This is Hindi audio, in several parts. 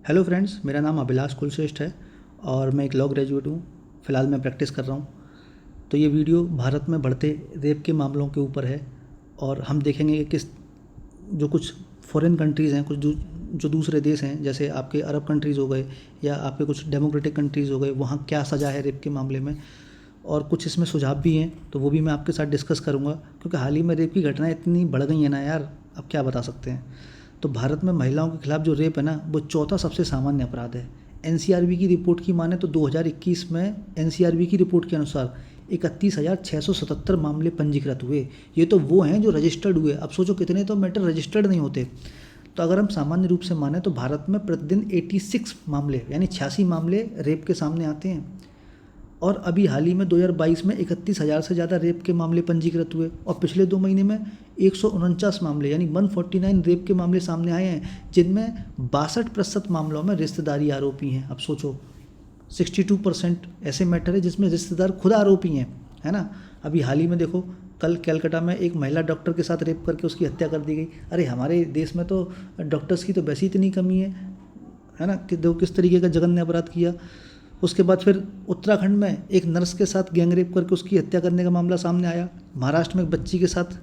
हेलो फ्रेंड्स, मेरा नाम अभिलाष कुलश्रेष्ठ है और मैं एक लॉ ग्रेजुएट हूँ। फ़िलहाल मैं प्रैक्टिस कर रहा हूँ। तो ये वीडियो भारत में बढ़ते रेप के मामलों के ऊपर है और हम देखेंगे कि किस जो कुछ फॉरेन कंट्रीज़ हैं, कुछ जो दूसरे देश हैं, जैसे आपके अरब कंट्रीज़ हो गए या आपके कुछ डेमोक्रेटिक कंट्रीज़ हो गए, वहाँ क्या सज़ा है रेप के मामले में। और कुछ इसमें सुझाव भी हैं, तो वो भी मैं आपके साथ डिस्कस करूँगा, क्योंकि हाल ही में रेप की घटनाएँ इतनी बढ़ गई हैं ना यार, अब क्या बता सकते हैं। तो भारत में महिलाओं के खिलाफ जो रेप है ना, वो चौथा सबसे सामान्य अपराध है। एनसीआरबी की रिपोर्ट की माने तो 2021 में एनसीआरबी की रिपोर्ट के अनुसार 31,677 मामले पंजीकृत हुए। ये तो वो हैं जो रजिस्टर्ड हुए। अब सोचो कितने तो मैटर रजिस्टर्ड नहीं होते। तो अगर हम सामान्य रूप से माने तो भारत में प्रतिदिन 86 मामले यानी 86 मामले रेप के सामने आते हैं। और अभी हाल ही में 2022 में 31,000 से ज़्यादा रेप के मामले पंजीकृत हुए और पिछले 2 महीने में 149 मामले यानी 149 रेप के मामले सामने आए हैं, जिनमें 62% मामलों में रिश्तेदारी आरोपी हैं। अब सोचो 62% ऐसे मैटर है जिसमें रिश्तेदार खुद आरोपी हैं, है ना। अभी हाल ही में देखो, कल कलकत्ता में एक महिला डॉक्टर के साथ रेप करके उसकी हत्या कर दी गई। अरे हमारे देश में तो डॉक्टर्स की तो वैसे इतनी कमी है ना, कि देखो किस तरीके का जघन्य अपराध किया। उसके बाद फिर उत्तराखंड में एक नर्स के साथ गैंग रेप करके उसकी हत्या करने का मामला सामने आया। महाराष्ट्र में एक बच्ची के साथ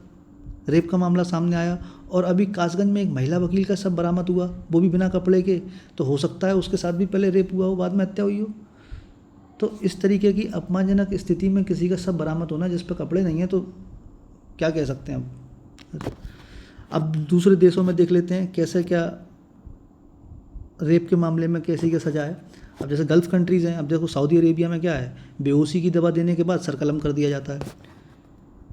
रेप का मामला सामने आया और अभी कासगंज में एक महिला वकील का शव बरामद हुआ, वो भी बिना कपड़े के। तो हो सकता है उसके साथ भी पहले रेप हुआ हो, बाद में हत्या हुई हो। तो इस तरीके की अपमानजनक स्थिति में किसी का शव बरामद होना जिस पर कपड़े नहीं है, तो क्या कह सकते हैं। अब दूसरे देशों में देख लेते हैं कैसे क्या रेप के मामले में कैसी क्या सज़ा है। अब जैसे गल्फ़ कंट्रीज़ हैं, अब देखो सऊदी अरेबिया में क्या है, बेहोशी की दवा देने के बाद सरकलम कर दिया जाता है।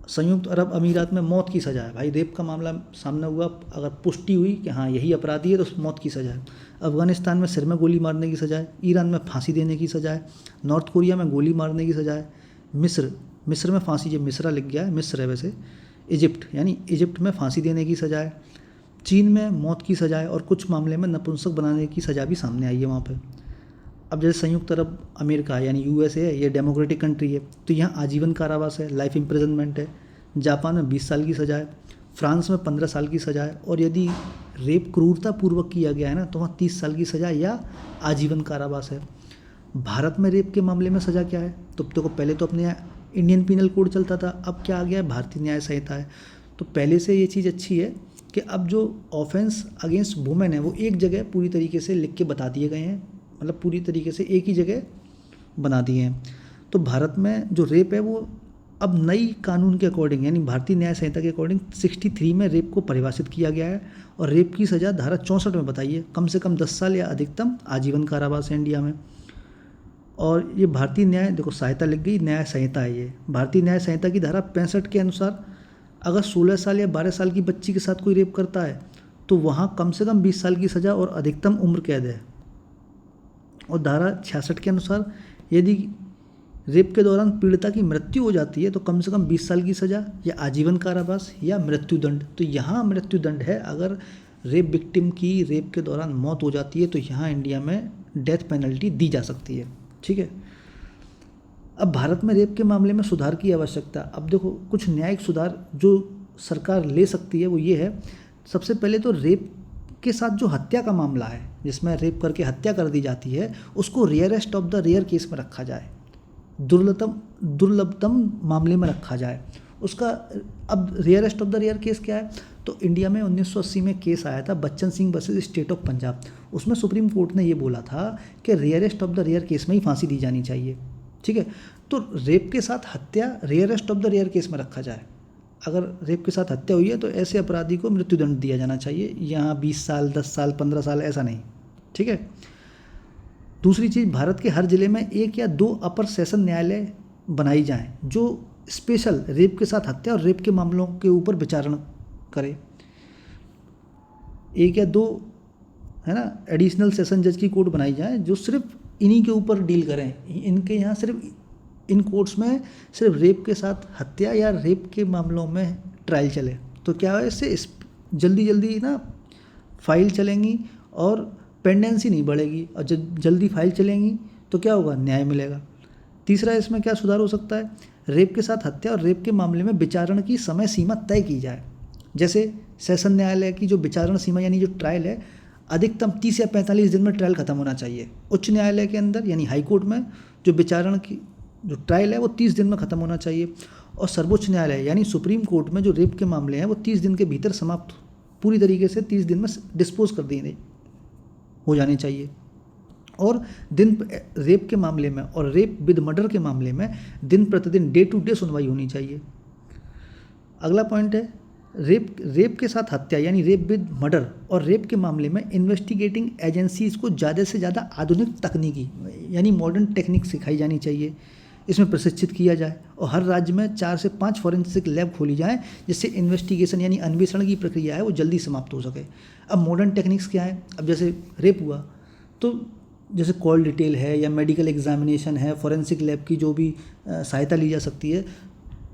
संयुक्त अरब अमीरात में मौत की सज़ा है। भाई रेप का मामला सामने हुआ, अगर पुष्टि हुई कि हाँ यही अपराधी है तो मौत की सज़ा है। अफ़गानिस्तान में सिर में गोली मारने की सज़ा है। ईरान में फांसी देने की सज़ा है। नॉर्थ कोरिया में गोली मारने की सज़ा है। मिस्र में फांसी, जो मिस्रा लिख गया है, मिस्र है वैसे, इजिप्ट यानी इजिप्ट में फांसी देने की सज़ा है। चीन में मौत की सज़ा है और कुछ मामले में नपुंसक बनाने की सज़ा भी सामने आई है वहाँ पे। अब जैसे संयुक्त अरब अमेरिका यानी यूएसए है, ये डेमोक्रेटिक कंट्री है, तो यहाँ आजीवन कारावास है, लाइफ इम्प्रिजनमेंट है। जापान में 20 साल की सज़ा है। फ्रांस में 15 साल की सज़ा है। और यदि रेप क्रूरतापूर्वक किया गया है ना, तो वहाँ 30 साल की सज़ा या आजीवन कारावास है। भारत में रेप के मामले में सज़ा क्या है, तो देखो पहले तो अपने यहाँ इंडियन पिनल कोड चलता था, अब क्या आ गया है, भारतीय न्याय संहिता है। तो पहले से ये चीज़ अच्छी है कि अब जो ऑफेंस अगेंस्ट वुमेन है वो एक जगह पूरी तरीके से लिख के बता दिए गए हैं, मतलब पूरी तरीके से एक ही जगह बना दिए हैं। तो भारत में जो रेप है वो अब नई कानून के अकॉर्डिंग यानी भारतीय न्याय संहिता के अकॉर्डिंग 63 में रेप को परिभाषित किया गया है और रेप की सज़ा धारा 64 में बताई है, कम से कम 10 साल या अधिकतम आजीवन कारावास है इंडिया में। और ये भारतीय न्याय, देखो सहायता लिख गई, न्याय संहिता है ये। भारतीय न्याय संहिता की धारा 65 के अनुसार अगर 16 साल या 12 साल की बच्ची के साथ कोई रेप करता है तो वहाँ कम से कम 20 साल की सज़ा और अधिकतम उम्र कैद है। और धारा 66 के अनुसार यदि रेप के दौरान पीड़िता की मृत्यु हो जाती है तो कम से कम 20 साल की सज़ा या आजीवन कारावास या मृत्युदंड। तो यहाँ मृत्युदंड है। अगर रेप विक्टिम की रेप के दौरान मौत हो जाती है तो यहाँ इंडिया में डेथ पेनल्टी दी जा सकती है, ठीक है। अब भारत में रेप के मामले में सुधार की आवश्यकता। अब देखो कुछ न्यायिक सुधार जो सरकार ले सकती है वो ये है, सबसे पहले तो रेप के साथ जो हत्या का मामला है, जिसमें रेप करके हत्या कर दी जाती है, उसको rarest of the rare case में रखा जाए, दुर्लभतम मामले में रखा जाए उसका। अब rarest of the rare case क्या है, तो इंडिया में 1980 में केस आया था Bachan Singh versus state of Punjab. उसमें सुप्रीम कोर्ट ने ये बोला था कि rarest of the rare case में ही फांसी दी जानी चाहिए, ठीक है। तो रेप के साथ हत्या rarest of the rare case में रखा जाए। अगर रेप के साथ हत्या हुई है तो ऐसे अपराधी को मृत्युदंड दिया जाना चाहिए, यहाँ 20 साल 10 साल 15 साल ऐसा नहीं, ठीक है। दूसरी चीज़, भारत के हर ज़िले में 1 या 2 अपर सेशन न्यायालय बनाई जाएं जो स्पेशल रेप के साथ हत्या और रेप के मामलों के ऊपर विचारण करे। 1 या 2 है ना एडिशनल सेशन जज की कोर्ट बनाई जाए जो सिर्फ इन्हीं के ऊपर डील करें। इनके यहाँ सिर्फ इन कोर्ट्स में सिर्फ रेप के साथ हत्या या रेप के मामलों में ट्रायल चले। तो क्या है, इससे जल्दी जल्दी ना फाइल चलेंगी और पेंडेंसी नहीं बढ़ेगी, और जब जल्दी फाइल चलेंगी तो क्या होगा, न्याय मिलेगा। तीसरा इसमें क्या सुधार हो सकता है, रेप के साथ हत्या और रेप के मामले में विचारण की समय सीमा तय की जाए। जैसे सेशन न्यायालय की जो विचारण सीमा यानी जो ट्रायल है, अधिकतम 30 या 45 दिन में ट्रायल खत्म होना चाहिए। उच्च न्यायालय के अंदर यानी हाई कोर्ट में जो विचारण की जो ट्रायल है वो 30 दिन में ख़त्म होना चाहिए, और सर्वोच्च न्यायालय यानी सुप्रीम कोर्ट में जो रेप के मामले हैं वो 30 दिन के भीतर समाप्त पूरी तरीके से 30 दिन में डिस्पोज कर दिए हो जाने चाहिए। और दिन रेप के मामले में और रेप विद मर्डर के मामले में दिन प्रतिदिन डे टू डे सुनवाई होनी चाहिए। अगला पॉइंट है रेप के साथ हत्या यानी रेप विद मर्डर और रेप के मामले में इन्वेस्टिगेटिंग एजेंसीज को ज़्यादा से ज़्यादा आधुनिक तकनीकी यानी मॉडर्न टेक्निक सिखाई जानी चाहिए, इसमें प्रशिक्षित किया जाए, और हर राज्य में 4 से 5 फॉरेंसिक लैब खोली जाए जिससे इन्वेस्टिगेशन यानी अन्वेषण की प्रक्रिया है वो जल्दी समाप्त हो सके। अब मॉडर्न टेक्निक्स क्या है, अब जैसे रेप हुआ तो जैसे कॉल डिटेल है या मेडिकल एग्जामिनेशन है, फॉरेंसिक लैब की जो भी सहायता ली जा सकती है,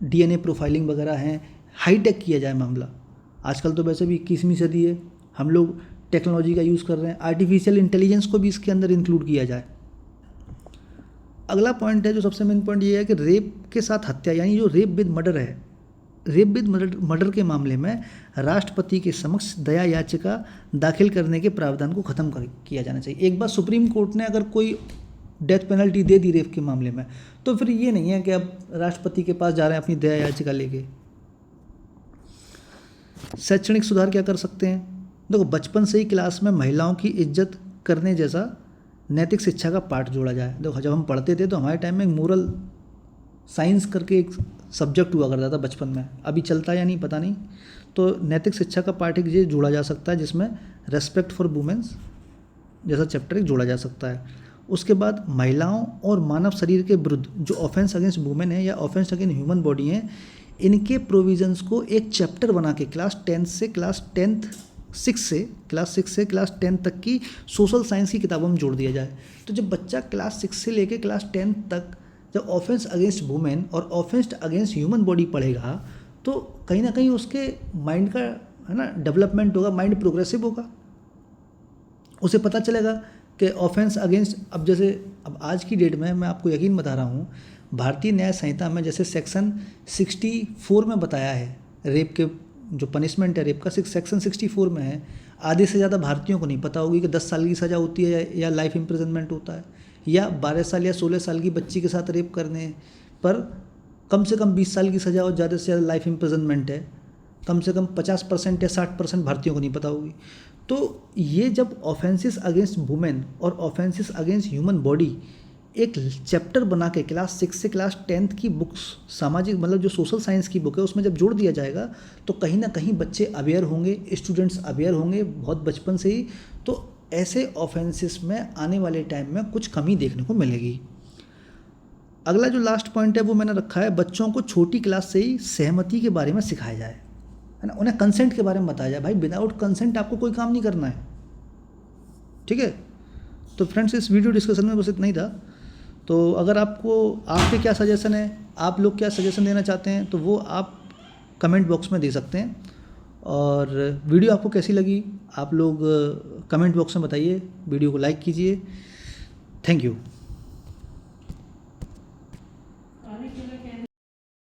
DNA प्रोफाइलिंग वगैरह हैं, हाईटेक किया जाए मामला। आजकल तो वैसे भी 21वीं सदी है, हम लोग टेक्नोलॉजी का यूज़ कर रहे हैं, आर्टिफिशियल इंटेलिजेंस को भी इसके अंदर इंक्लूड किया जाए। अगला पॉइंट है जो सबसे मेन पॉइंट ये है कि रेप के साथ हत्या यानी जो रेप विद मर्डर है, रेप विद मर्डर के मामले में राष्ट्रपति के समक्ष दया याचिका दाखिल करने के प्रावधान को ख़त्म किया जाना चाहिए। एक बार सुप्रीम कोर्ट ने अगर कोई डेथ पेनल्टी दे दी रेप के मामले में तो फिर ये नहीं है कि अब राष्ट्रपति के पास जा रहे हैं अपनी दया याचिका लेके। शैक्षणिक सुधार क्या कर सकते हैं, देखो बचपन से ही क्लास में महिलाओं की इज्जत करने जैसा नैतिक शिक्षा का पाठ जोड़ा जाए। देखो जब हम पढ़ते थे तो हमारे टाइम में मोरल साइंस करके एक सब्जेक्ट हुआ करता था बचपन में, अभी चलता है या नहीं पता नहीं, तो नैतिक शिक्षा का पाठ एक ये जोड़ा जा सकता है जिसमें रेस्पेक्ट फॉर वुमेन्स जैसा चैप्टर एक जोड़ा जा सकता है। उसके बाद महिलाओं और मानव शरीर के विरुद्ध जो ऑफेंस अगेंस्ट वुमेन है या ऑफेंस अगेंस्ट ह्यूमन बॉडी है, इनके प्रोविजंस को एक चैप्टर बना के क्लास 6 से क्लास 10 तक की सोशल साइंस की किताबों में जोड़ दिया जाए। तो जब बच्चा क्लास 6 से लेके क्लास 10 तक जब ऑफेंस अगेंस्ट वुमेन और ऑफेंस अगेंस्ट ह्यूमन बॉडी पढ़ेगा तो कहीं ना कहीं उसके माइंड का है ना डेवलपमेंट होगा, माइंड प्रोग्रेसिव होगा, उसे पता चलेगा कि ऑफेंस अगेंस्ट, अब जैसे अब आज की डेट में मैं आपको यकीन बता रहा हूँ, भारतीय न्याय संहिता में जैसे सेक्शन 64 में बताया है रेप के जो पनिशमेंट है रेप का सेक्शन 64 में है। आधे से ज़्यादा भारतीयों को नहीं पता होगी कि 10 साल की सज़ा होती है या लाइफ इम्प्रिजनमेंट होता है, या 12 साल या 16 साल की बच्ची के साथ रेप करने पर कम से कम 20 साल की सज़ा और ज़्यादा से ज़्यादा लाइफ इम्प्रिजनमेंट है। कम से कम 50% या 60% भारतीयों को नहीं पता होगी। तो ये जब ऑफेंसेस अगेंस्ट वुमेन और ऑफेंसेस अगेंस्ट ह्यूमन बॉडी एक चैप्टर बना के क्लास 6 से क्लास 10 की बुक्स, सामाजिक मतलब जो सोशल साइंस की बुक है उसमें जब जोड़ दिया जाएगा तो कहीं ना कहीं बच्चे अवेयर होंगे, स्टूडेंट्स अवेयर होंगे बहुत बचपन से ही, तो ऐसे ऑफेंसेस में आने वाले टाइम में कुछ कमी देखने को मिलेगी। अगला जो लास्ट पॉइंट है वो मैंने रखा है, बच्चों को छोटी क्लास से ही सहमति के बारे में सिखाया जाए, है ना, उन्हें कंसेंट के बारे में बताया जाए। भाई विदाउट कंसेंट आपको कोई काम नहीं करना है, ठीक है। तो फ्रेंड्स इस वीडियो डिस्कशन में बस इतना ही था। तो अगर आपके क्या सजेशन है, आप लोग क्या सजेशन देना चाहते हैं तो वो आप कमेंट बॉक्स में दे सकते हैं। और वीडियो आपको कैसी लगी आप लोग कमेंट बॉक्स में बताइए, वीडियो को लाइक कीजिए। Thank you.